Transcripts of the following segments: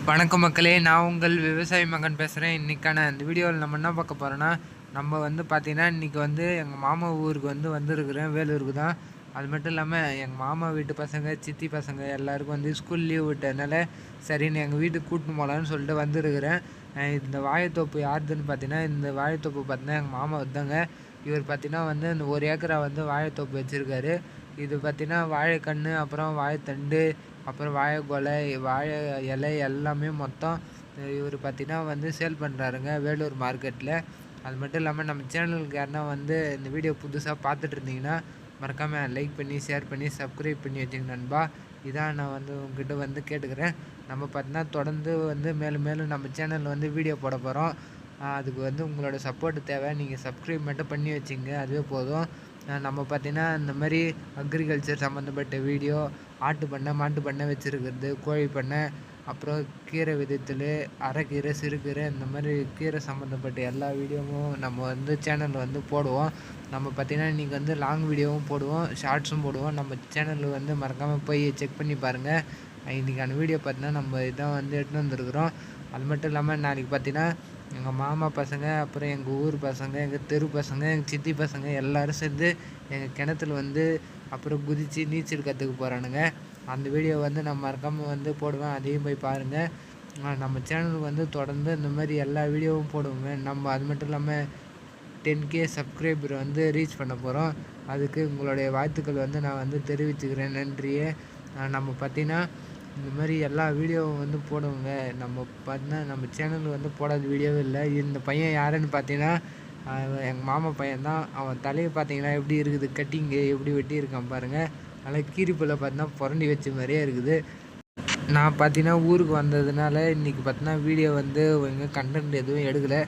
வணக்கம் மக்களே, நான் உங்கள் விவசாயி மகன் பேசுகிறேன். இன்றைக்கான இந்த வீடியோவில் நம்ம என்ன பார்க்க போகிறோன்னா, நம்ம பார்த்தீங்கன்னா இன்றைக்கி எங்கள் மாமா ஊருக்கு வந்திருக்கிறேன். வேலூருக்கு தான். அது மட்டும் இல்லாமல் எங்கள் மாமா வீட்டு பசங்க, சித்தி பசங்க எல்லாருக்கும் ஸ்கூல் லீவ் விட்டதுனால சரின்னு எங்கள் வீட்டுக்கு கூட்டின்னு போகலான்னு சொல்லிட்டு வந்திருக்கிறேன். இந்த வாழைத்தோப்பு யாருதுன்னு பார்த்தீங்கன்னா, இந்த வாழைத்தோப்பு பார்த்தீங்கன்னா எங்கள் மாமா தாங்க. இவர் பார்த்தீங்கன்னா இந்த 1 ஏக்கரா வாழைத்தோப்பு வச்சுருக்காரு. இது பார்த்தீங்கன்னா வாழைக்கன்று, அப்புறம் வாழைத்தண்டு, அப்புறம் வாழை கொலை, வாழை இலை எல்லாமே மொத்தம் இவர் பார்த்தீங்கன்னா சேல் பண்ணுறாருங்க வேலூர் மார்க்கெட்டில். அது மட்டும் இல்லாமல் நம்ம சேனலுக்கு யாருன்னா இந்த வீடியோ புதுசாக பார்த்துட்டு இருந்தீங்கன்னா மறக்காமல் லைக் பண்ணி, ஷேர் பண்ணி, சப்ஸ்கிரைப் பண்ணி வச்சுங்க நண்பா. இதான் நான் உங்ககிட்ட கேட்டுக்கிறேன். நம்ம பார்த்தீங்கன்னா தொடர்ந்து மேலும் மேலும் நம்ம சேனலில் வீடியோ போட போகிறோம். அதுக்கு உங்களோட சப்போர்ட் தேவை. நீங்கள் சப்ஸ்கிரைப் மட்டும் பண்ணி வச்சுங்க, அதுவே போதும். நம்ம பார்த்தீங்கன்னா இந்த மாதிரி அக்ரிகல்ச்சர் சம்மந்தப்பட்ட வீடியோ, ஆட்டு பண்ணை, மாட்டு பண்ணை வச்சுருக்கிறது, கோழி பண்ணை, அப்புறம் கீரை விதத்தில், அரைக்கீரை, சிறுகீரை, இந்த மாதிரி கீரை சம்மந்தப்பட்ட எல்லா வீடியோவும் நம்ம சேனலில் போடுவோம். நம்ம பார்த்தீங்கன்னா இன்றைக்கி லாங் வீடியோவும் போடுவோம், ஷார்ட்ஸும் போடுவோம். நம்ம சேனலில் மறக்காமல் போய் செக் பண்ணி பாருங்கள். இன்றைக்கான வீடியோ பார்த்தீங்கன்னா நம்ம இதான் எடுத்துகிட்டு வந்துருக்குறோம். அது மட்டும் இல்லாமல் நாளைக்கு பார்த்தீங்கன்னா எங்கள் மாமா பசங்க, அப்புறம் எங்கள் ஊர் பசங்க, எங்கள் தெரு பசங்க, எங்கள் சித்தி பசங்க எல்லோரும் சேர்ந்து எங்கள் கிணத்துல அப்புறம் குதித்து நீச்சல் கற்றுக்க போகிறானுங்க. அந்த வீடியோ நான் மறக்காமல் போடுவேன். அதையும் போய் பாருங்கள். நம்ம சேனலுக்கு தொடர்ந்து இந்த மாதிரி எல்லா வீடியோவும் போடுவோங்க. நம்ம அது மட்டும் இல்லாமல் 10K சப்ஸ்கிரைபர் ரீச் பண்ண போகிறோம். அதுக்கு உங்களுடைய வாழ்த்துக்கள் நான் தெரிவிச்சுக்கிறேன். நன்றியே. நம்ம பார்த்திங்கன்னா இந்த மாதிரி எல்லா வீடியோவும் போடுவோங்க. நம்ம பார்த்தீங்கன்னா நம்ம சேனல் போடாத வீடியோவே இல்லை. இந்த பையன் யாருன்னு பார்த்தீங்கன்னா எங்கள் மாமா பையன் தான். அவன் தலையை பார்த்தீங்கன்னா எப்படி இருக்குது, கட்டிங்கு எப்படி வெட்டியிருக்கான் பாருங்கள். நல்லா கீரிப்பில் பார்த்தீங்கன்னா புரண்டி வச்ச மாதிரியே இருக்குது. நான் பார்த்தீங்கன்னா ஊருக்கு வந்ததுனால இன்றைக்கி பார்த்தீங்கன்னா வீடியோ எங்கள் கண்டென்ட் எதுவும் எடுக்கலை.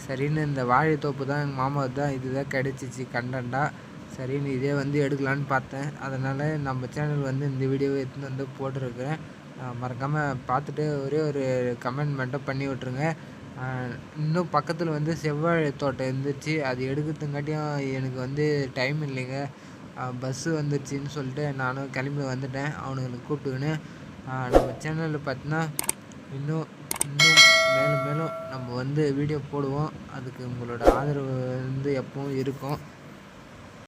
சரின்னு இந்த வாழைத்தோப்பு தான் எங்கள் மாமாவுக்கு தான் இதுதான் கிடச்சிச்சு கண்டென்ட்டாக. சரின்னு இதே எடுக்கலான்னு பார்த்தேன். அதனால் நம்ம சேனல் இந்த வீடியோவை எடுத்துன்னு போட்டிருக்கிறேன். மறக்காமல் பார்த்துட்டு ஒரே ஒரு கமெண்ட் மட்டும் பண்ணி விட்ருங்க. இன்னும் பக்கத்தில் செவ்வாழை தோட்டம் இருந்துச்சு. அது எடுக்கிறதுங்காட்டியும் எனக்கு டைம் இல்லைங்க. பஸ்ஸு வந்துருச்சின்னு சொல்லிட்டு நானும் கிளம்பி வந்துட்டேன் அவனுங்களை கூப்பிட்டுக்கின்னு. நம்ம சேனலில் பார்த்தீங்கன்னா இன்னும் இன்னும் மேலும் மேலும் நம்ம வீடியோ போடுவோம். அதுக்கு உங்களோட ஆதரவு எப்பவும் இருக்கும்.